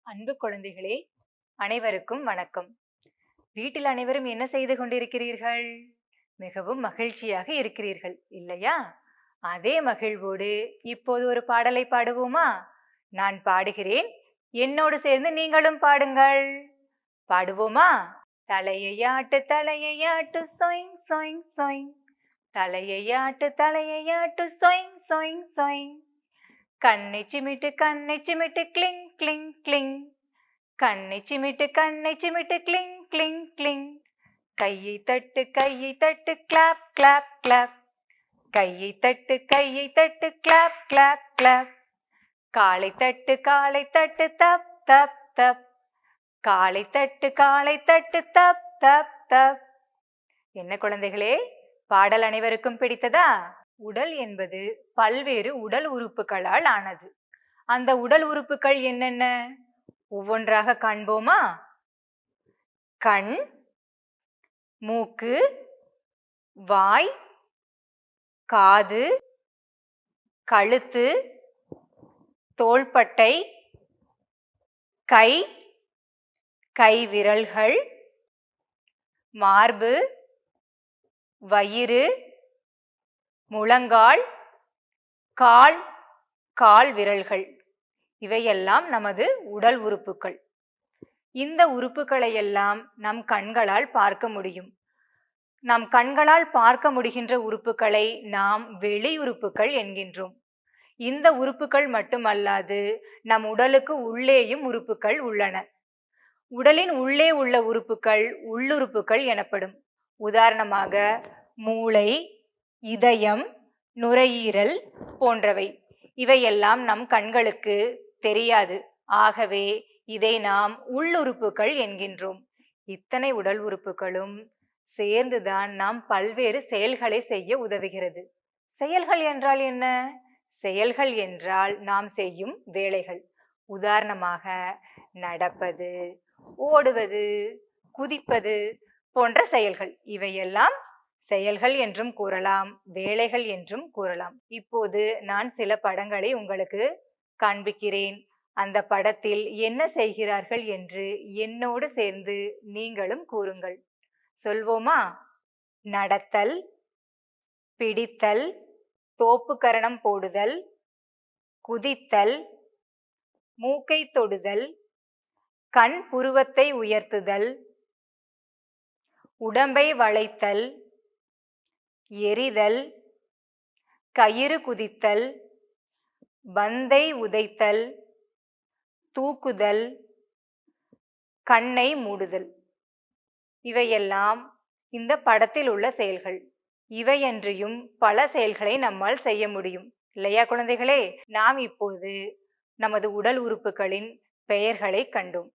அன்பு குழந்தைகளே, அனைவருக்கும் வணக்கம். வீட்டில் அனைவரும் என்ன செய்து கொண்டிருக்கிறீர்கள்? மிகவும் மகிழ்ச்சியாக இருக்கிறீர்கள் இல்லையா? அதே மகிழ்வோடு இப்போது ஒரு பாடலை பாடுவோமா? நான் பாடுகிறேன், என்னோடு சேர்ந்து நீங்களும் பாடுங்கள். பாடுவோமா? தலையையாட்டு சொயிங் சொயிங் சொயிங், தலையையாட்டு சொயிங் சொயிங் சொயிங், கண்ணை சிமிட்டு கிளிங் கிளிங் கிளிங், கண்ணை சிமிட்டு கிளிங் கிளிங் கிளிங், கையை தட்டு கிளாப் கிளாப் கிளாப், கையை தட்டு கிளாப் கிளாப் கிளாப், காலை தட்டு தப் தப் தப், காலை தட்டு தப் தப் தப். என்ன குழந்தைகளே, பாடல் அனைவருக்கும் பிடித்ததா? உடல் என்பது பல்வேறு உடல் உறுப்புகளால் ஆனது. அந்த உடல் உறுப்புகள் என்னென்ன? ஒவ்வொன்றாக காண்போமா? கண், மூக்கு, வாய், காது, கழுத்து, தோள்பட்டை, கை, கைவிரல்கள், மார்பு, வயிறு, முழங்கால், கால், கால் விரல்கள். இவையெல்லாம் நமது உடல் உறுப்புகள். இந்த உறுப்புகளை எல்லாம் நம் கண்களால் பார்க்க முடியும். நம் கண்களால் பார்க்க முடிகின்ற உறுப்புகளை நாம் வெளி உறுப்புகள் என்கின்றோம். இந்த உறுப்புகள் மட்டுமல்லாது நம் உடலுக்கு உள்ளேயும் உறுப்புகள் உள்ளன. உடலின் உள்ளே உள்ள உறுப்புகள் உள்ளுறுப்புகள் எனப்படும். உதாரணமாக மூளை, இதயம், நுரையீரல் போன்றவை. இவையெல்லாம் நம் கண்களுக்கு தெரியாது. ஆகவே இதை நாம் உள்ளுறுப்புகள் என்கின்றோம். இத்தனை உடல் உறுப்புகளும் சேர்ந்துதான் நாம் பல்வேறு செயல்களை செய்ய உதவுகிறது. செயல்கள் என்றால் என்ன? செயல்கள் என்றால் நாம் செய்யும் வேலைகள். உதாரணமாக நடப்பது, ஓடுவது, குதிப்பது போன்ற செயல்கள். இவையெல்லாம் செயல்கள் என்றும் கூறலாம், வேலைகள் என்றும் கூறலாம். இப்போது நான் சில படங்களை உங்களுக்கு காண்பிக்கிறேன். அந்த படத்தில் என்ன செய்கிறார்கள் என்று என்னோடு சேர்ந்து நீங்களும் கூறுங்கள். சொல்வோமா? நடத்தல், பிடித்தல், தோப்புக்கரணம் போடுதல், குதித்தல், மூக்கை தொடுதல், கண் புருவத்தை உயர்த்துதல், உடம்பை வளைத்தல், எரிதல், கயிறு குதித்தல், பந்தை உதைத்தல், தூக்குதல், கண்ணை மூடுதல். இவையெல்லாம் இந்த படத்தில் உள்ள செயல்கள். இவையன்றியும் பல செயல்களை நம்மால் செய்ய முடியும் இல்லையா குழந்தைகளே? நாம் இப்போது நமது உடல் உறுப்புகளின் பெயர்களை கண்டோம்.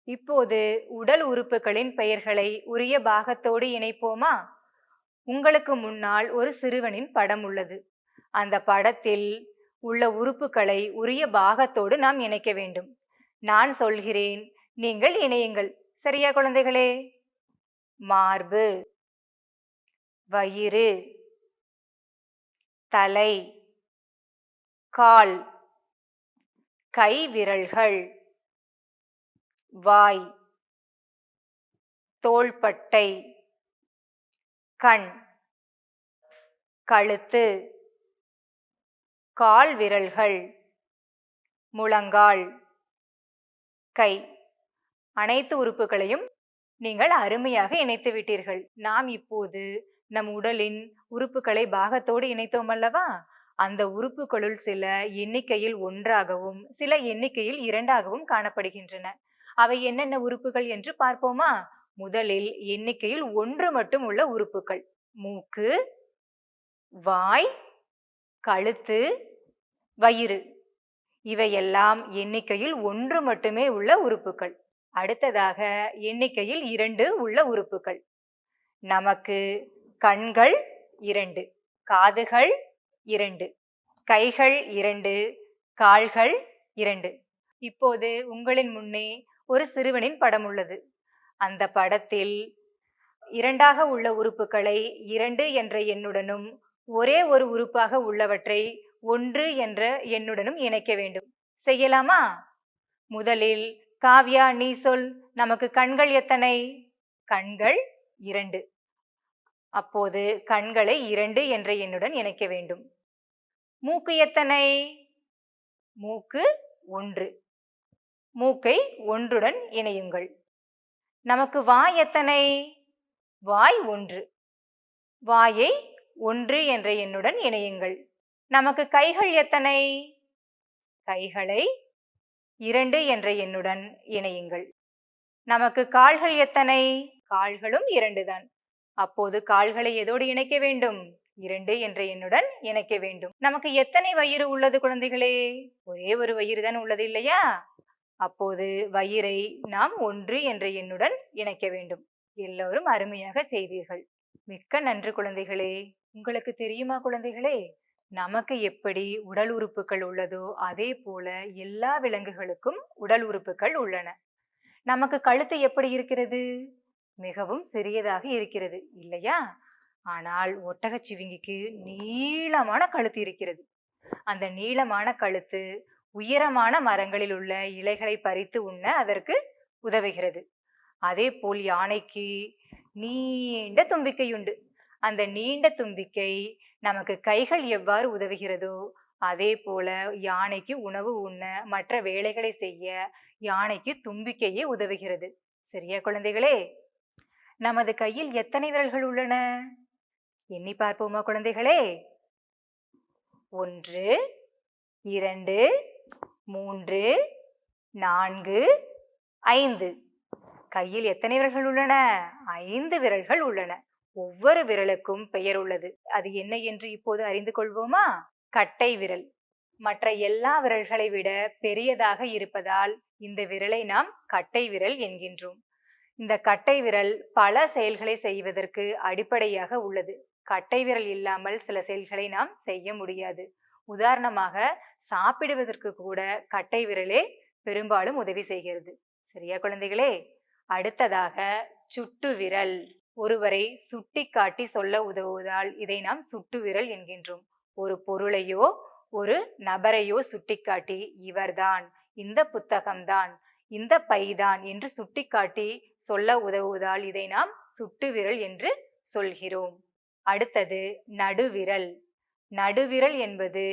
இப்போது உடல் உறுப்புகளின் பெயர்களை உரிய பாகத்தோடு இணைப்போமா? உங்களுக்கு முன்னால் ஒரு சிறுவனின் படம் உள்ளது. அந்த படத்தில் உள்ள உறுப்புகளை உரிய பாகத்தோடு நாம் இணைக்க வேண்டும். நான் சொல்கிறேன், நீங்கள் இணையுங்கள். சரியா குழந்தைகளே? மார்பு, வயிறு, தலை, கால், கை விரல்கள், வாய், தோள்பட்டை, கண், கழுத்து, கால் விரல்கள், முழங்கால், கை. அனைத்து உறுப்புகளையும் நீங்கள் அருமையாக இணைத்து விட்டீர்கள். நாம் இப்போது நம் உடலின் உறுப்புகளை பாகத்தோடு இணைத்தோம் அல்லவா? அந்த உறுப்புகளுள் சில எண்ணிக்கையில் 1ஆகவும் சில எண்ணிக்கையில் 2ஆகவும் காணப்படுகின்றன. அவை என்னென்ன உறுப்புகள் என்று பார்ப்போமா? முதலில் எண்ணிக்கையில் 1 மட்டும் உள்ள உறுப்புகள்: மூக்கு, வாய், கழுத்து, வயிறு. இவையெல்லாம் எண்ணிக்கையில் 1 மட்டுமே உள்ள உறுப்புகள். அடுத்ததாக எண்ணிக்கையில் 2 உள்ள உறுப்புகள். நமக்கு கண்கள் 2, காதுகள் 2, கைகள் 2, கால்கள் 2. இப்போது உங்களின் முன்னே ஒரு சிறுவனின் படம் உள்ளது. அந்த படத்தில் 2ஆக உள்ள உறுப்புகளை 2 என்ற எண்ணுடனும் ஒரே ஒரு உறுப்பாக உள்ளவற்றை 1 என்ற எண்ணுடனும் இணைக்க வேண்டும். செய்யலாமா? முதலில் காவ்யா, நீ சொல். நமக்கு கண்கள் எத்தனை? கண்கள் 2. அப்போது கண்களை 2 என்ற எண்ணுடன் இணைக்க வேண்டும். மூக்கு எத்தனை? மூக்கு 1. மூக்கை 1உடன் இணையுங்கள். நமக்கு வாய் எத்தனை? வாய் 1. வாயை 1 என்ற எண்ணுடன் இணையுங்கள். நமக்கு கைகள் எத்தனை? கைகளை 2 என்ற எண்ணுடன் இணையுங்கள். நமக்கு கால்கள் எத்தனை? கால்களும் 2 தான். அப்போது கால்களை எதோடு இணைக்க வேண்டும்? 2 என்ற எண்ணுடன் இணைக்க வேண்டும். நமக்கு எத்தனை வயிறு உள்ளது குழந்தைகளே? ஒரே ஒரு வயிறு தான் உள்ளது இல்லையா? அப்போது வயிறை நாம் 1 என்ற எண்ணுடன் இணைக்க வேண்டும். எல்லோரும் அருமையாக செய்தீர்கள். மிக்க நன்று குழந்தைகளே. உங்களுக்கு தெரியுமா குழந்தைகளே, நமக்கு எப்படி உடல் உறுப்புகள் உள்ளதோ அதே போல எல்லா விலங்குகளுக்கும் உடல் உறுப்புகள் உள்ளன. நமக்கு கழுத்து எப்படி இருக்கிறது? மிகவும் சிறியதாக இருக்கிறது இல்லையா? ஆனால் ஒட்டகச்சிவிங்கிக்கு நீளமான கழுத்து இருக்கிறது. அந்த நீளமான கழுத்து உயரமான மரங்களில் உள்ள இலைகளை பறித்து உண்ண அதற்கு உதவுகிறது. அதே போல் யானைக்கு நீண்ட தும்பிக்கை உண்டு. அந்த நீண்ட தும்பிக்கை நமக்கு கைகள் எவ்வாறு உதவுகிறதோ அதே போல யானைக்கு உணவு உண்ண மற்ற வேலைகளை செய்ய யானைக்கு தும்பிக்கையே உதவுகிறது. சரியா குழந்தைகளே? நமது கையில் எத்தனை விரல்கள் உள்ளன? எண்ணி பார்ப்போமா குழந்தைகளே? 1, 2, 3, 4, 5. கையில் எத்தனை விரல்கள் உள்ளன? 5 விரல்கள் உள்ளன. ஒவ்வொரு விரலுக்கும் பெயர் உள்ளது. அது என்ன என்று இப்போது அறிந்து கொள்வோமா? கட்டை விரல். மற்ற எல்லா விரல்களை விட பெரியதாக இருப்பதால் இந்த விரலை நாம் கட்டை விரல் என்கின்றோம். இந்த கட்டை விரல் பல செயல்களை செய்வதற்கு அடிப்படையாக உள்ளது. கட்டை விரல் இல்லாமல் சில செயல்களை நாம் செய்ய முடியாது. உதாரணமாக சாப்பிடுவதற்கு கூட கட்டை விரலே பெரும்பாலும் உதவி செய்கிறது. சரியா குழந்தைகளே? அடுத்ததாக சுட்டு விரல். ஒருவரை சுட்டி காட்டி சொல்ல உதவுவதால் இதை நாம் சுட்டு விரல் என்கின்றோம். ஒரு பொருளையோ ஒரு நபரையோ சுட்டிக்காட்டி இவர்தான், இந்த புத்தகம்தான், இந்த பைதான் என்று சுட்டிக்காட்டி சொல்ல உதவுவதால் இதை நாம் சுட்டு விரல் என்று சொல்கிறோம். அடுத்தது நடுவிரல். நடுவிரல் என்பது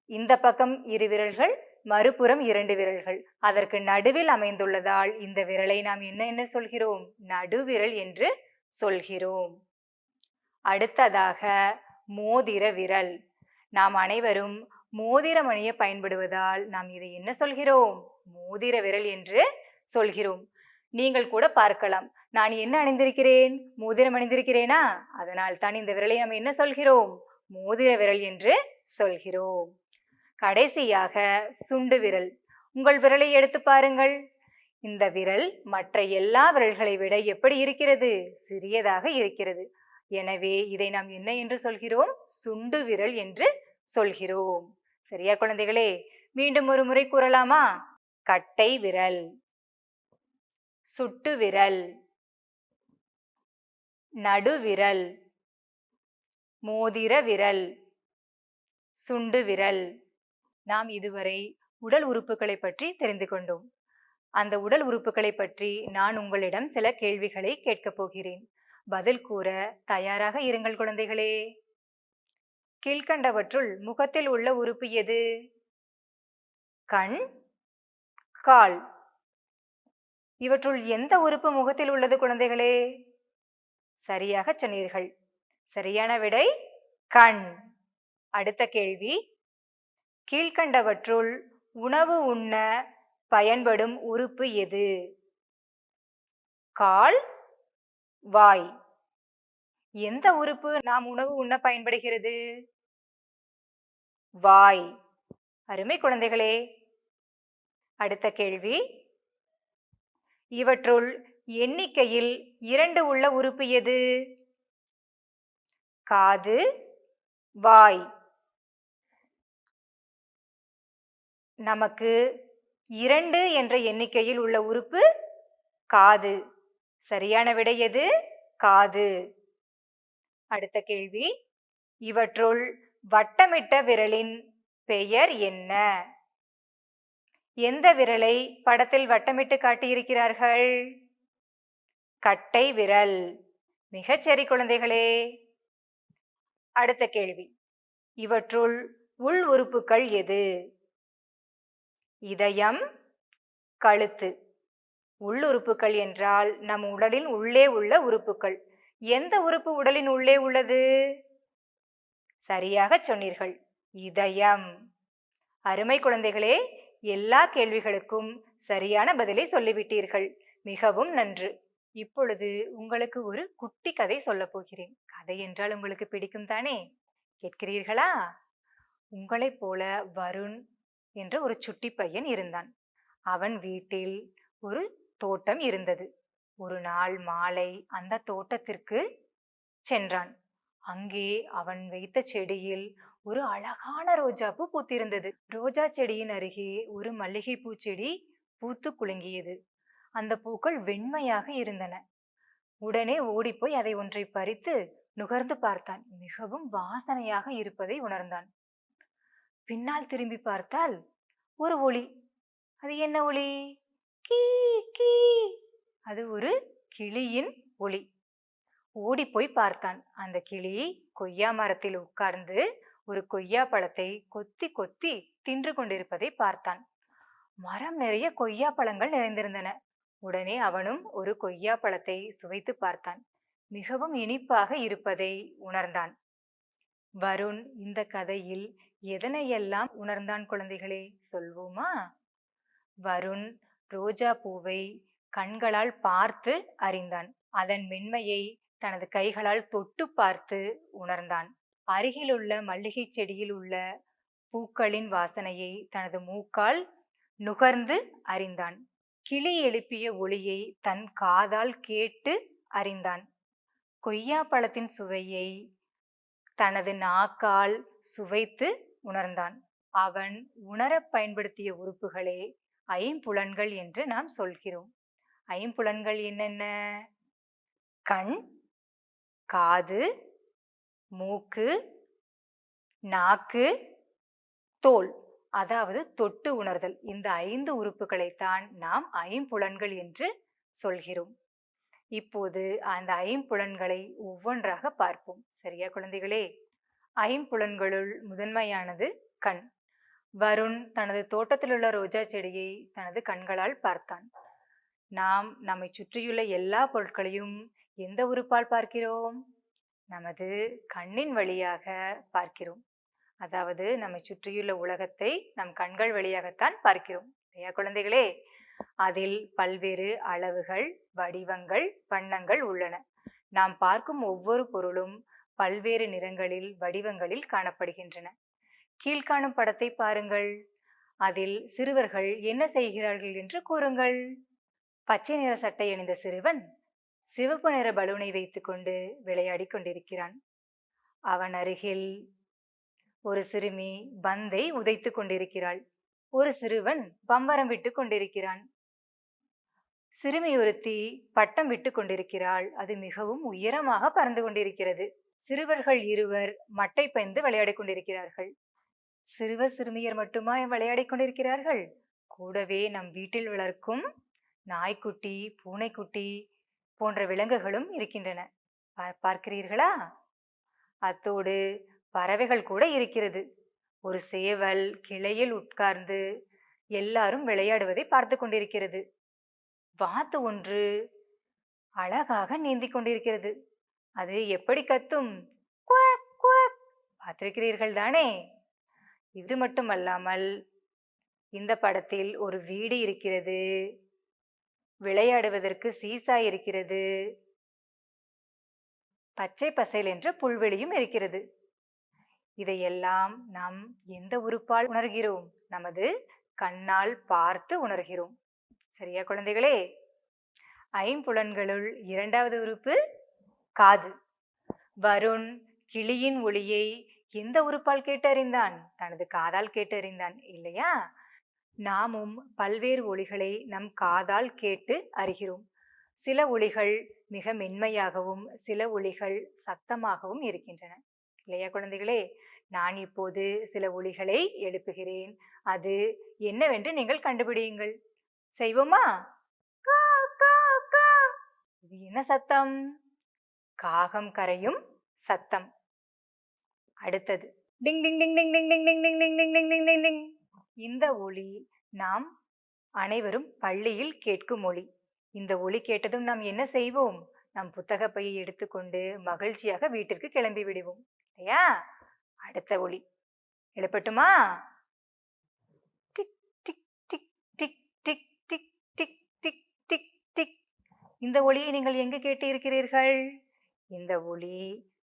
இந்த பக்கம் 2 விரல்கள், மறுபுறம் 2 விரல்கள், அதற்கு நடுவில் அமைந்துள்ளதால் இந்த விரலை நாம் என்ன சொல்கிறோம்? நடுவிரல் என்று சொல்கிறோம். அடுத்ததாக மோதிர விரல். நாம் அனைவரும் மோதிரம் அணிய பயன்படுவதால் நாம் இதை என்ன சொல்கிறோம்? மோதிர விரல் என்று சொல்கிறோம். நீங்கள் கூட பார்க்கலாம், நான் என்ன அணிந்திருக்கிறேன்? மோதிரம் அணிந்திருக்கிறேனா? அதனால் தான் இந்த விரலை நாம் என்ன சொல்கிறோம்? மோதிர விரல் என்று சொல்கிறோம். கடைசியாக சுண்டு விரல். உங்கள் விரலை எடுத்து பாருங்கள். இந்த விரல் மற்ற எல்லா விரல்களை விட எப்படி இருக்கிறது? சிறியதாக இருக்கிறது. எனவே இதை நாம் என்ன என்று சொல்கிறோம்? சுண்டு விரல் என்று சொல்கிறோம். சரியா குழந்தைகளே? மீண்டும் ஒரு முறை கூறலாமா? கட்டை விரல், சுட்டு விரல், நடுவிரல், மோதிர விரல், சுண்டு விரல். நாம் இதுவரை உடல் உறுப்புகளை பற்றி தெரிந்து கொண்டோம். அந்த உடல் உறுப்புகளை பற்றி நான் உங்களிடம் சில கேள்விகளை கேட்கப் போகிறேன். பதில் கூற தயாராக இருங்கள் குழந்தைகளே. கீழ்கண்டவற்றுள் முகத்தில் உள்ள உறுப்பு எது? கண், கால். இவற்றுள் எந்த உறுப்பு முகத்தில் உள்ளது குழந்தைகளே? சரியாக சொன்னீர்கள். சரியான விடை கண். அடுத்த கேள்வி, கீழ்கண்டவற்றுள் உணவு உண்ண பயன்படும் உறுப்பு எது? கால், வாய். எந்த உறுப்பு நாம் உணவு உண்ண பயன்படுகிறது? வாய். அருமை குழந்தைகளே. அடுத்த கேள்வி, இவற்றுள் எண்ணிக்கையில் 2 உள்ள உறுப்பு எது? காது, வாய். நமக்கு 2 என்ற எண்ணிக்கையில் உள்ள உறுப்பு காது. சரியான விடை எது? காது. அடுத்த கேள்வி, இவற்றுள் வட்டமிட்ட விரலின் பெயர் என்ன? எந்த விரலை படத்தில் வட்டமிட்டு காட்டியிருக்கிறார்கள்? கட்டை விரல். மிகச்சரி குழந்தைகளே. அடுத்த கேள்வி. இவற்றுள் உள் உறுப்புகள் எது? இதயம், கழுத்து. உள்ளுறுப்புகள் என்றால் நம் உடலின் உள்ளே உள்ள உறுப்புகள். எந்த உறுப்பு உடலின் உள்ளே உள்ளது? சரியாக சொன்னீர்கள், இதயம். அருமை குழந்தைகளே, எல்லா கேள்விகளுக்கும் சரியான பதிலை சொல்லிவிட்டீர்கள். மிகவும் நன்று. இப்பொழுது உங்களுக்கு ஒரு குட்டி கதை சொல்லப் போகிறேன். கதை என்றால் உங்களுக்கு பிடிக்கும் தானே? கேட்கிறீர்களா? உங்களைப் போல வருண் என்ற ஒரு சுட்டி பையன் இருந்தான். அவன் வீட்டில் ஒரு தோட்டம் இருந்தது. ஒரு நாள் மாலை அந்த தோட்டத்திற்கு சென்றான். அங்கே அவன் வைத்த செடியில் ஒரு அழகான ரோஜாப்பூ பூத்திருந்தது. ரோஜா செடியின் அருகே ஒரு மல்லிகை பூச்செடி பூத்து குலுங்கியது. அந்த பூக்கள் வெண்மையாக இருந்தன. உடனே ஓடிப்போய் அதை ஒன்றை பறித்து நுகர்ந்து பார்த்தான். மிகவும் வாசனையாக இருப்பதை உணர்ந்தான். பின்னால் திரும்பி பார்த்தால் ஒரு ஒலி. அது என்ன ஒலி? கீ கீ. அது ஒரு கிளியின் ஒலி. ஓடி போய் பார்த்தான். அந்த கிளி கொய்யா மரத்தில் உட்கார்ந்து ஒரு கொய்யா பழத்தை கொத்தி கொத்தி தின்று கொண்டிருப்பதை பார்த்தான். மரம் நிறைய கொய்யா பழங்கள் நிறைந்திருந்தன. உடனே அவனும் ஒரு கொய்யா பழத்தை சுவைத்து பார்த்தான். மிகவும் இனிப்பாக இருப்பதை உணர்ந்தான். வருண் இந்த கதையில் எதனையெல்லாம் உணர்ந்தான் குழந்தைகளே, சொல்வோமா? வருண் ரோஜா பூவை கண்களால் பார்த்து அறிந்தான். அதன் மென்மையை தனது கைகளால் தொட்டு பார்த்து உணர்ந்தான். அருகிலுள்ள மல்லிகை செடியில் உள்ள பூக்களின் வாசனையை தனது மூக்கால் நுகர்ந்து அறிந்தான். கிளி எழுப்பிய ஒலியை தன் காதால் கேட்டு அறிந்தான். கொய்யா பழத்தின் சுவையை தனது நாக்கால் சுவைத்து உணர்ந்தான். அவன் உணர பயன்படுத்திய உறுப்புகளே ஐம்புலன்கள் என்று நாம் சொல்கிறோம். ஐம்புலன்கள் என்னென்ன? கண், காது, மூக்கு, நாக்கு, தோல், அதாவது தொட்டு உணர்தல். இந்த 5 உறுப்புகளைத்தான் நாம் ஐம்புலன்கள் என்று சொல்கிறோம். இப்போது அந்த ஐம்புலன்களை ஒவ்வொன்றாக பார்ப்போம். சரியா குழந்தைகளே? ஐம்புலன்களுள் முதன்மையானது கண். வருண் தனது தோட்டத்தில் உள்ள ரோஜா செடியை தனது கண்களால் பார்த்தான். நாம் நம்மை சுற்றியுள்ள எல்லா பொருட்களையும் எந்த உறுப்பால் பார்க்கிறோம்? நமது கண்ணின் வழியாக பார்க்கிறோம். அதாவது நம்மை சுற்றியுள்ள உலகத்தை நம் கண்கள் வழியாகத்தான் பார்க்கிறோம். இல்லையா குழந்தைகளே? அதில் பல்வேறு அளவுகள், வடிவங்கள், வண்ணங்கள் உள்ளன. நாம் பார்க்கும் ஒவ்வொரு பொருளும் பல்வேறு நிறங்களில், வடிவங்களில் காணப்படுகின்றன. கீழ்காணும் படத்தை பாருங்கள். அதில் சிறுவர்கள் என்ன செய்கிறார்கள் என்று கூறுங்கள். பச்சை நிற சட்டை அணிந்த சிறுவன் சிவப்பு நிற பலூனை வைத்துக்கொண்டு விளையாடி கொண்டிருக்கிறான். அவன் அருகில் ஒரு சிறுமி பந்தை உதைத்து கொண்டிருக்கிறாள். ஒரு சிறுவன் பம்பரம் விட்டு கொண்டிருக்கிறான். சிறுமி ஒருத்தி பட்டம் விட்டு கொண்டிருக்கிறாள். அது மிகவும் உயரமாக பறந்து கொண்டிருக்கிறது. சிறுவர்கள் இருவர் மட்டை பந்து விளையாடி கொண்டிருக்கிறார்கள். சிறுவர் சிறுமியர் மட்டுமா விளையாடி கொண்டிருக்கிறார்கள்? கூடவே நம் வீட்டில் வளர்க்கும் நாய்க்குட்டி, பூனைக்குட்டி போன்ற விலங்குகளும் இருக்கின்றன. பார்க்கிறீர்களா? அத்தோடு பறவைகள் கூட இருக்கிறது. ஒரு சேவல் கிளையில் உட்கார்ந்து எல்லாரும் விளையாடுவதை பார்த்து கொண்டிருக்கிறது. வாத்து ஒன்று அழகாக நீந்தி கொண்டிருக்கிறது. அது எப்படி கத்தும்? Quack quack. பார்த்திருக்கிறீர்கள் தானே? இது மட்டுமல்லாமல் இந்த படத்தில் ஒரு வீடு இருக்கிறது. விளையாடுவதற்கு சீசா இருக்கிறது. பச்சை பசேல் என்ற புல்வெளியும் இருக்கிறது. இதையெல்லாம் நாம் எந்த உறுப்பால் உணர்கிறோம்? நமது கண்ணால் பார்த்து உணர்கிறோம். சரியா குழந்தைகளே? ஐம்புலன்களுள் இரண்டாவது உறுப்பு காது. வருண் கிளியின் ஒலியை எந்த உறுப்பால் கேட்டறிந்தான்? தனது காதால் கேட்டறிந்தான், இல்லையா? நாமும் பல்வேறு ஒலிகளை நம் காதால் கேட்டு அறிகிறோம். சில ஒலிகள் மிக மென்மையாகவும் சில ஒலிகள் சத்தமாகவும் இருக்கின்றன. இல்லையா குழந்தைகளே? நான் இப்போது சில ஒலிகளை எழுப்புகிறேன். அது என்னவென்று நீங்கள் கண்டுபிடியுங்கள். செய்வோமா? கா, கா, கா. இது என்ன சத்தம்? காகம் கரையும் சத்தம். அடுத்தது டிங் டிங் டிங் டிங் டிங் டிங் டிங் டிங் டிங் டிங் டிங் டிங் டிங் டிங். இந்த ஒலி நாம் அனைவரும் பள்ளியில் கேட்கும் ஒலி. இந்த ஒலி கேட்டதும் நாம் என்ன செய்வோம்? நம் புத்தக பையை எடுத்துக்கொண்டு மகிழ்ச்சியாக வீட்டிற்கு கிளம்பி விடுவோம் இல்லையா? அடுத்த ஒலி எழுப்பட்டுமா? டிக் டிக் டிக் டிக் டிக் டிக் டிக் டிக் டிக் டிக். இந்த ஒலியை நீங்கள் எங்கு கேட்டு இருக்கிறீர்கள்? இந்த ஒலி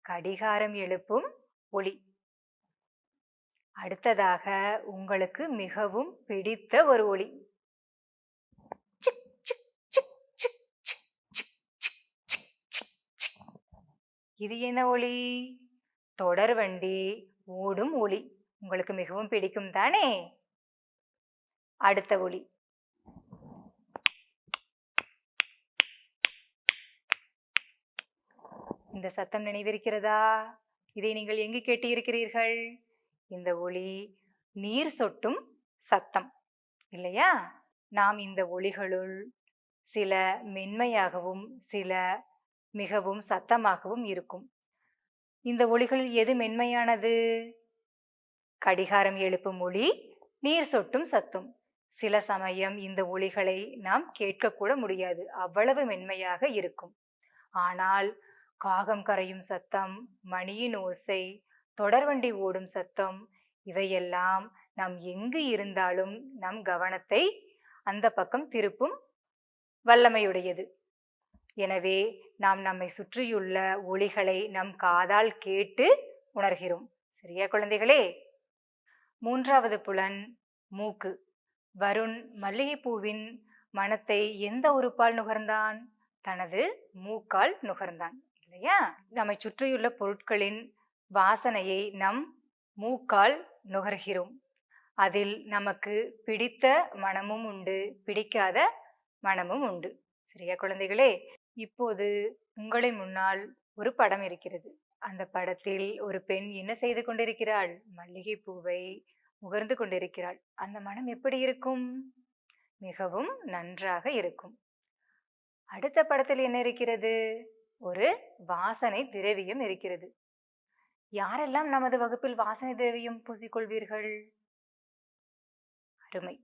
கடிகாரம் எழுப்பும் ஒலி. அடுத்ததாக உங்களுக்கு மிகவும் பிடித்த ஒரு ஒலி. இது என்ன ஒலி? தொடர் வண்டி ஓடும் ஒலி. உங்களுக்கு மிகவும் பிடிக்கும் தானே? அடுத்த ஒலி இந்த சத்தம் நினைவிருக்கிறதா? இதை நீங்கள் எங்கு கேட்டு இருக்கிறீர்கள்? இந்த ஒலி நீர் சொட்டும் சத்தம் இல்லையா? நாம் இந்த ஒலிகளுள் சில மென்மையாகவும் சில மிகவும் சத்தமாகவும் இருக்கும். இந்த ஒலிகளில் எது மென்மையானது? கடிகாரம் எழுப்பும் ஒலி, நீர் சொட்டும் சத்தம். சில சமயம் இந்த ஒலிகளை நாம் கேட்கக்கூட முடியாது, அவ்வளவு மென்மையாக இருக்கும். ஆனால் காகம் கரையும் சத்தம், மணியின் ஓசை, தொடர்வண்டி ஓடும் சத்தம் இவையெல்லாம் நாம் எங்கு இருந்தாலும் நம் கவனத்தை அந்த பக்கம் திருப்பும் வல்லமையுடையது. எனவே நாம் நம்மை சுற்றியுள்ள ஒலிகளை நம் காதால் கேட்டு உணர்கிறோம். சரியா குழந்தைகளே? மூன்றாவது புலன் மூக்கு. வருண் மல்லிகைப்பூவின் மணத்தை எந்த உறுப்பால் நுகர்ந்தான்? தனது மூக்கால் நுகர்ந்தான் இல்லையா? நம்மை சுற்றியுள்ள பொருட்களின் வாசனையை நம் மூக்கால் நுகர்கிறோம். அதில் நமக்கு பிடித்த மணமும் உண்டு, பிடிக்காத மணமும் உண்டு. சரியா குழந்தைகளே? இப்போது உங்களை முன்னால் ஒரு படம் இருக்கிறது. அந்த படத்தில் ஒரு பெண் என்ன செய்து கொண்டிருக்கிறாள்? மல்லிகை பூவை முகர்ந்து கொண்டிருக்கிறாள். அந்த மனம் எப்படி இருக்கும்? மிகவும் நன்றாக இருக்கும். அடுத்த படத்தில் என்ன இருக்கிறது? ஒரு வாசனை திரவியம் இருக்கிறது. யாரெல்லாம் நமது வகுப்பில் வாசனை திரவியம் பூசிக்கொள்வீர்கள்? அருமை.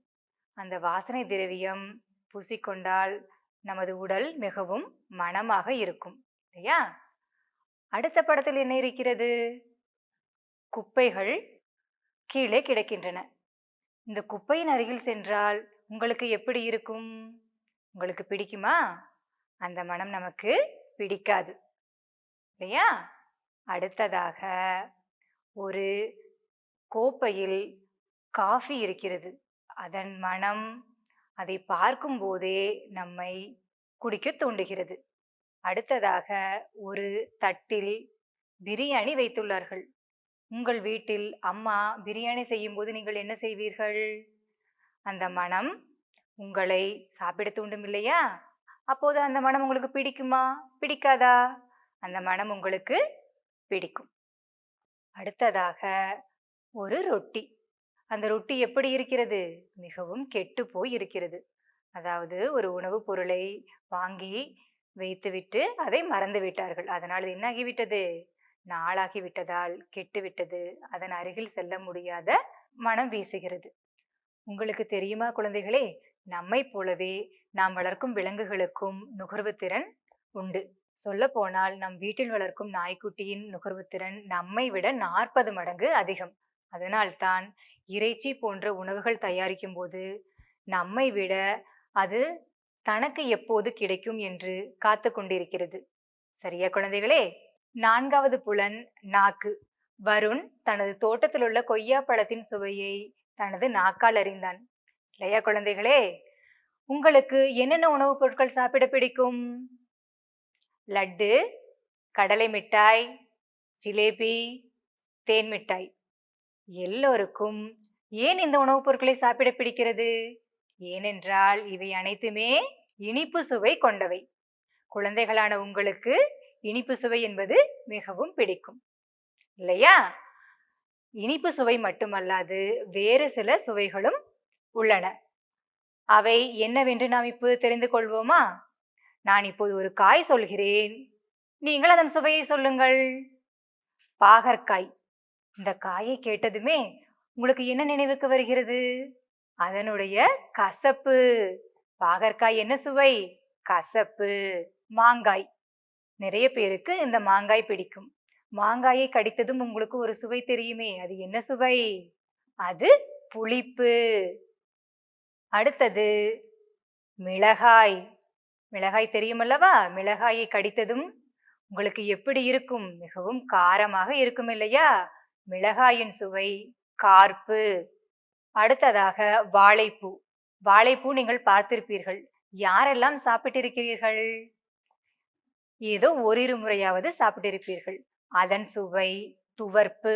அந்த வாசனை திரவியம் பூசிக்கொண்டால் நமது உடல் மிகவும் மணமாக இருக்கும் இல்லையா? அடுத்த படத்தில் என்ன இருக்கிறது? குப்பைகள் கீழே கிடக்கின்றன. இந்த குப்பையின் அருகில் சென்றால் உங்களுக்கு எப்படி இருக்கும்? உங்களுக்கு பிடிக்குமா? அந்த மனம் நமக்கு பிடிக்காது இல்லையா? அடுத்ததாக ஒரு கோப்பையில் காஃபி இருக்கிறது. அதன் மனம் அதை பார்க்கும் போதே நம்மை குடிக்க தூண்டுகிறது. அடுத்ததாக ஒரு தட்டில் பிரியாணி வைத்துள்ளார்கள். உங்கள் வீட்டில் அம்மா பிரியாணி செய்யும்போது நீங்கள் என்ன செய்வீர்கள்? அந்த மனம் உங்களை சாப்பிட தூண்டும் இல்லையா? அப்போது அந்த மனம் உங்களுக்கு பிடிக்குமா? பிடிக்காதா? அந்த மனம் உங்களுக்கு பிடிக்கும். அடுத்ததாக ஒரு ரொட்டி. அந்த ரொட்டி எப்படி இருக்கிறது? மிகவும் கெட்டு போய் இருக்கிறது. அதாவது ஒரு உணவுப் பொருளை வாங்கி வைத்துவிட்டு அதை மறந்து விட்டார்கள். அதனால் என்ன ஆகிவிட்டது? நாளாகி விட்டதால் கெட்டு விட்டது. அதன் அருகில் செல்ல முடியாத மனம் வீசுகிறது. உங்களுக்கு தெரியுமா குழந்தைகளே? நம்மை போலவே நாம் வளர்க்கும் விலங்குகளுக்கும் நுகர்வு திறன் உண்டு. சொல்ல போனால் நம் வீட்டில் வளர்க்கும் நாய்க்குட்டியின் நுகர்வு திறன் நம்மை விட 40 மடங்கு அதிகம். அதனால்தான் இறைச்சி போன்ற உணவுகள் தயாரிக்கும் போது நம்மை விட அது தனக்கு எப்போது கிடைக்கும் என்று காத்து கொண்டிருக்கிறது. சரியா குழந்தைகளே? நான்காவது புலன் நாக்கு. வருண் தனது தோட்டத்தில் உள்ள கொய்யா பழத்தின் சுவையை தனது நாக்கால் அறிந்தான் இல்லையா குழந்தைகளே? உங்களுக்கு என்னென்ன உணவுப் பொருட்கள் சாப்பிட பிடிக்கும்? லட்டு, கடலை மிட்டாய், ஜிலேபி, தேன் மிட்டாய். எல்லோருக்கும் ஏன் இந்த உணவுப் பொருட்களை சாப்பிட பிடிக்கிறது? ஏனென்றால் இவை அனைத்துமே இனிப்பு சுவை கொண்டவை. குழந்தைகளான உங்களுக்கு இனிப்பு சுவை என்பது மிகவும் பிடிக்கும். இல்லையா? இனிப்பு சுவை மட்டுமல்லாது வேறு சில சுவைகளும் உள்ளன. அவை என்னவென்று நாம் இப்போது தெரிந்து கொள்வோமா? நான் இப்போது ஒரு காய் சொல்கிறேன். நீங்கள் அதன் சுவையை சொல்லுங்கள். பாகற்காய். இந்த காயை கேட்டதுமே உங்களுக்கு என்ன நினைவுக்கு வருகிறது? அதனுடைய கசப்பு. பாகற்காய் என்ன சுவை? கசப்பு. மாங்காய். நிறைய பேருக்கு இந்த மாங்காய் பிடிக்கும். மாங்காயை கடித்ததும் உங்களுக்கு ஒரு சுவை தெரியுமே, அது என்ன சுவை? அது புளிப்பு. அடுத்தது மிளகாய். மிளகாய் தெரியுமல்லவா? மிளகாயை கடித்ததும் உங்களுக்கு எப்படி இருக்கும்? மிகவும் காரமாக இருக்கும் இல்லையா? மிளகாயின் சுவை கார்ப்பு. அடுத்ததாக வாழைப்பூ. வாழைப்பூ நீங்கள் பார்த்திருப்பீர்கள். யாரெல்லாம் சாப்பிட்டிருக்கிறீர்கள்? ஏதோ ஓரிரு முறையாவது சாப்பிட்டிருப்பீர்கள். அதன் சுவை துவர்ப்பு.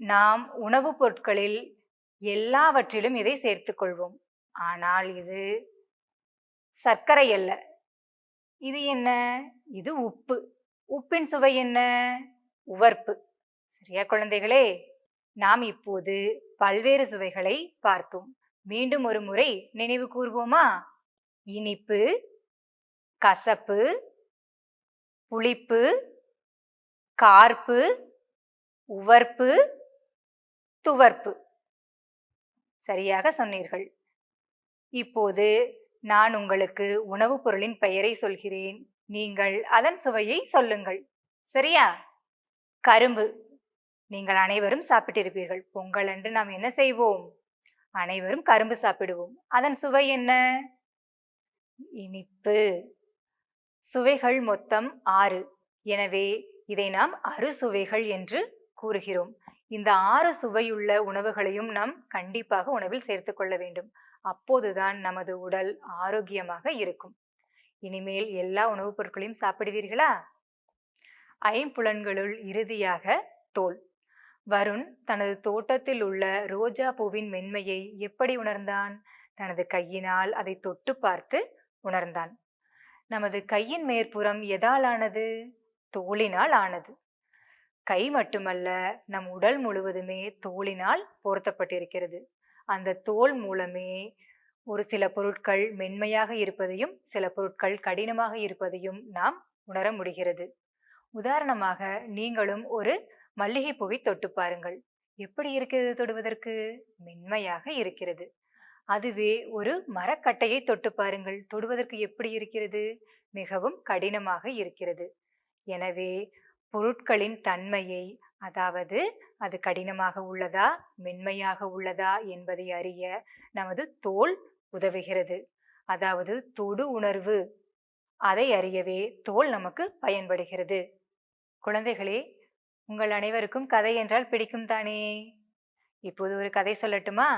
நாம் உணவுப் பொருட்களில் எல்லாவற்றிலும் இதை சேர்த்துக் கொள்வோம். ஆனால் இது சர்க்கரை அல்ல. இது என்ன? இது உப்பு. உப்பின் சுவை என்ன? உவர்ப்பு. சரியா குழந்தைகளே? நாம் இப்போது பல்வேறு சுவைகளை பார்த்தோம். மீண்டும் ஒரு முறை நினைவு கூர்வோமா? இனிப்பு, கசப்பு, புளிப்பு, கார்ப்பு, உவர்ப்பு, துவர்ப்பு. சரியாக சொன்னீர்கள். இப்போது நான் உங்களுக்கு உணவுப் பொருளின் பெயரை சொல்கிறேன். நீங்கள் அதன் சுவையை சொல்லுங்கள். சரியா? கரும்பு. நீங்கள் அனைவரும் சாப்பிட்டிருப்பீர்கள். பொங்கல் அன்று நாம் என்ன செய்வோம்? அனைவரும் கரும்பு சாப்பிடுவோம். அதன் சுவை என்ன? இனிப்பு. சுவைகள் மொத்தம் 6. எனவே இதை நாம் அறுசுவைகள் என்று கூறுகிறோம். இந்த 6 சுவையுள்ள உணவுகளையும் நாம் கண்டிப்பாக உணவில் சேர்த்துக் கொள்ள வேண்டும். அப்போதுதான் நமது உடல் ஆரோக்கியமாக இருக்கும். இனிமேல் எல்லா உணவுப் பொருட்களையும் சாப்பிடுவீர்களா? ஐம்புலன்களுள் இறுதியாக தோல். வருண் தனது தோட்டத்தில் உள்ள ரோஜா பூவின் மென்மையை எப்படி உணர்ந்தான்? தனது கையினால் அதை தொட்டு பார்த்து உணர்ந்தான். நமது கையின் மேற்புறம் எதால் ஆனது? தோலினால் ஆனது. கை மட்டுமல்ல, நம் உடல் முழுவதுமே தோலினால் போர்த்தப்பட்டிருக்கிறது. அந்த தோல் மூலமே ஒரு சில பொருட்கள் மென்மையாக இருப்பதையும் சில பொருட்கள் கடினமாக இருப்பதையும் நாம் உணர முடிகிறது. உதாரணமாக நீங்களும் ஒரு மல்லிகை பூவை தொட்டு பாருங்கள். எப்படி இருக்கிறது தொடுவதற்கு? மென்மையாக இருக்கிறது. அதுவே ஒரு மரக்கட்டையை தொட்டு பாருங்கள். தொடுவதற்கு எப்படி இருக்கிறது? மிகவும் கடினமாக இருக்கிறது. எனவே பொருட்களின் தன்மையை, அதாவது அது கடினமாக உள்ளதா மென்மையாக உள்ளதா என்பதை அறிய நமது தோல் உதவுகிறது. அதாவது தொடு உணர்வு, அதை அறியவே தோல் நமக்கு பயன்படுகிறது. குழந்தைகளே, உங்கள் அனைவருக்கும் கதை என்றால் பிடிக்கும் தானே? இப்போது ஒரு கதை சொல்லட்டுமா?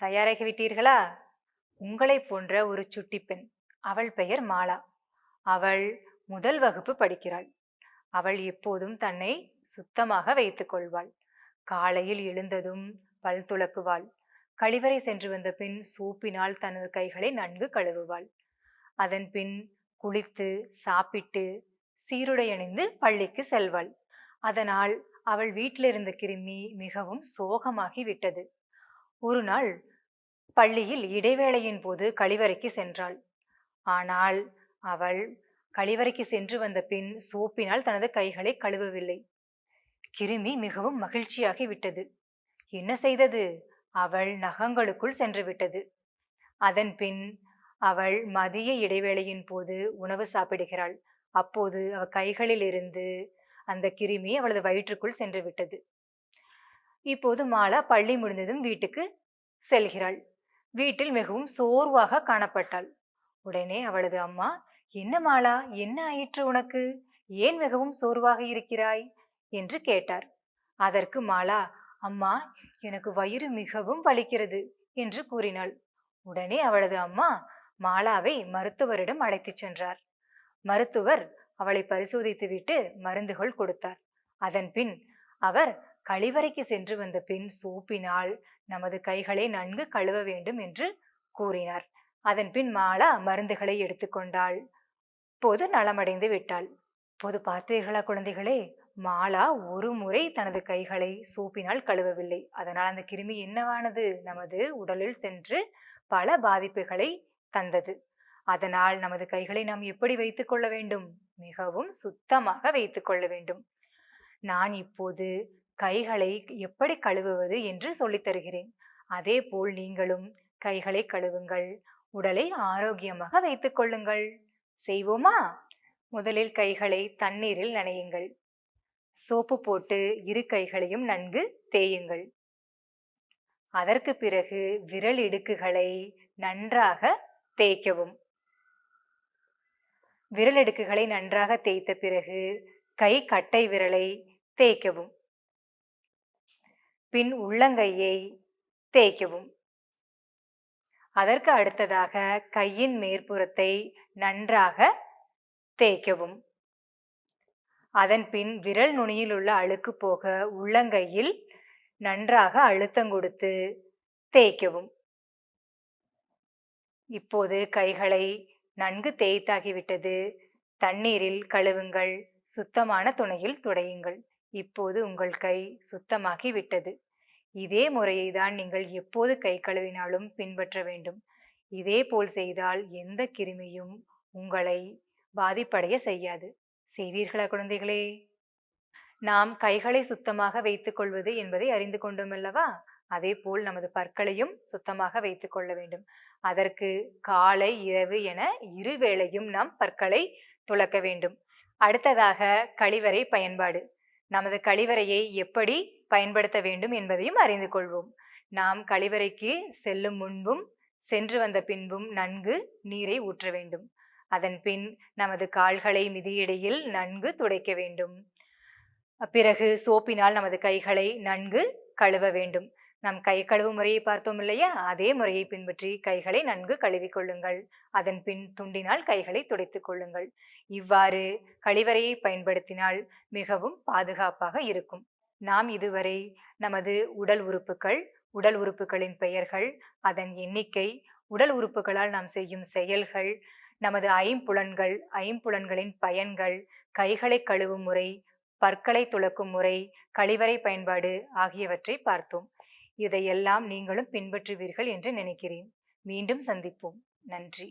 தயாராகி விட்டீர்களா? உங்களை போன்ற ஒரு சுட்டி பெண். அவள் பெயர் மாலா. அவள் முதல் வகுப்பு படிக்கிறாள். அவள் எப்போதும் தன்னை சுத்தமாக வைத்துக் கொள்வாள். காலையில் எழுந்ததும் பல் துலக்குவாள். கழிவறை சென்று வந்த பின் சோப்பினால் தனது கைகளை நன்கு கழுவுவாள். அதன் பின் குளித்து சாப்பிட்டு சீருடை அணிந்து பள்ளிக்கு செல்வாள். அதனால் அவள் வீட்டிலிருந்த கிருமி மிகவும் சோகமாகி விட்டது. ஒரு நாள் பள்ளியில் இடைவேளையின் போது கழிவறைக்கு சென்றாள். ஆனால் அவள் கழிவறைக்கு சென்று வந்த பின் சோப்பினால் தனது கைகளை கழுவவில்லை. கிருமி மிகவும் மகிழ்ச்சியாகி விட்டது. என்ன செய்தது? அவள் நகங்களுக்குள் சென்று விட்டது. அதன் பின் அவள் மதிய இடைவேளையின் போது உணவு சாப்பிடுகிறாள். அப்போது அவள் கைகளில் இருந்து அந்த கிருமி அவளது வயிற்றுக்குள் சென்று விட்டது. இப்போது மாலா பள்ளி முடிந்ததும் வீட்டுக்கு செல்கிறாள். வீட்டில் மிகவும் சோர்வாக காணப்பட்டாள். உடனே அவளது அம்மா, என்ன மாலா, என்ன ஆயிற்று உனக்கு? ஏன் மிகவும் சோர்வாக இருக்கிறாய் என்று கேட்டார். அதற்கு மாலா, அம்மா, எனக்கு வயிறு மிகவும் வலிக்கிறது என்று கூறினாள். உடனே அவளது அம்மா மாலாவை மருத்துவரிடம் அழைத்துச் சென்றார். மருத்துவர் அவளை பரிசோதித்துவிட்டு மருந்துகள் கொடுத்தார். அதன் பின் அவர் கழிவறைக்கு சென்று வந்த பின் சோப்பினால் நமது கைகளை நன்கு கழுவ வேண்டும் என்று கூறினார். அதன் பின் மாலா மருந்துகளை எடுத்துக்கொண்டாள். போது நலமடைந்து விட்டாள். இப்போது பார்த்தீர்களா குழந்தைகளே, மாலா ஒரு முறை தனது கைகளை சோப்பினால் கழுவவில்லை. அதனால் அந்த கிருமி என்னவானது? நமது உடலில் சென்று பல பாதிப்புகளை தந்தது. அதனால் நமது கைகளை நாம் எப்படி வைத்துக் கொள்ள வேண்டும்? மிகவும் சுத்தமாக வைத்துக் கொள்ள வேண்டும். நான் இப்போது கைகளை எப்படி கழுவுவது என்று சொல்லித் தருகிறேன். அதேபோல் நீங்களும் கைகளை கழுவுங்கள். உடலை ஆரோக்கியமாக வைத்துக் கொள்ளுங்கள். செய்வோமா? முதலில் கைகளை தண்ணீரில் நனையுங்கள். சோப்பு போட்டு இரு கைகளையும் நன்கு தேயுங்கள். அதற்கு பிறகு விரல் இடுக்குகளை நன்றாக தேய்க்கவும். விரல் இடுக்குகளை நன்றாக தேய்த்த பிறகு கை கட்டை விரலை தேய்க்கவும். பின் உள்ளங்கையை தேய்க்கவும். அதற்கு அடுத்ததாக கையின் மேற்புறத்தை நன்றாக தேய்க்கவும். அதன் பின் விரல் நுனியில் உள்ள அழுக்கு போக உள்ளங்கையில் நன்றாக அழுத்தம் கொடுத்து தேய்க்கவும். இப்போது கைகளை நன்கு தேய்த்தாகிவிட்டது. தண்ணீரில் கழுவுங்கள். சுத்தமான துணியில் துடையுங்கள். இப்போது உங்கள் கை சுத்தமாகி விட்டது. இதே முறையை தான் நீங்கள் எப்போது கை கழுவினாலும் பின்பற்ற வேண்டும். இதே போல் செய்தால் எந்த கிருமியும் உங்களை பாதிப்படைய செய்யாது. செய்வீர்களா குழந்தைகளே? நாம் கைகளை சுத்தமாக வைத்துக் கொள்வது என்பதை அறிந்து கொண்டோம் அல்லவா? அதே போல் நமது பற்களையும் சுத்தமாக வைத்துக் கொள்ள வேண்டும். அதற்கு காலை இரவு என இருவேளையும் நாம் பற்களை துலக்க வேண்டும். அடுத்ததாக கழிவறை பயன்பாடு. நமது கழிவறையை எப்படி பயன்படுத்த வேண்டும் என்பதையும் அறிந்து கொள்வோம். நாம் கழிவறைக்கு செல்லும் முன்பும் சென்று வந்த பின்பும் நன்கு நீரை ஊற்ற வேண்டும். அதன் பின் நமது கால்களை மிதியடியில் நன்கு துடைக்க வேண்டும். பிறகு சோப்பினால் நமது கைகளை நன்கு கழுவ வேண்டும். நம் கை கழுவும் முறையை பார்த்தோம் இல்லையா? அதே முறையை பின்பற்றி கைகளை நன்கு கழுவிக் கொள்ளுங்கள். அதன் பின் துண்டினால் கைகளை துடைத்துக் கொள்ளுங்கள். இவ்வாறு கழிவறையை பயன்படுத்தினால் மிகவும் பாதுகாப்பாக இருக்கும். நாம் இதுவரை நமது உடல் உறுப்புகளின் பெயர்கள், அதன் எண்ணிக்கை, உடல் உறுப்புகளால் நாம் செய்யும் செயல்கள், நமது ஐம்புலன்களின் பயன்கள், கைகளை கழுவும் முறை, பற்களை துலக்கும் முறை, கழிவறை பயன்பாடு ஆகியவற்றை பார்த்தோம். இதையெல்லாம் நீங்களும் பின்பற்றுவீர்கள் என்று நினைக்கிறேன். மீண்டும் சந்திப்போம். நன்றி.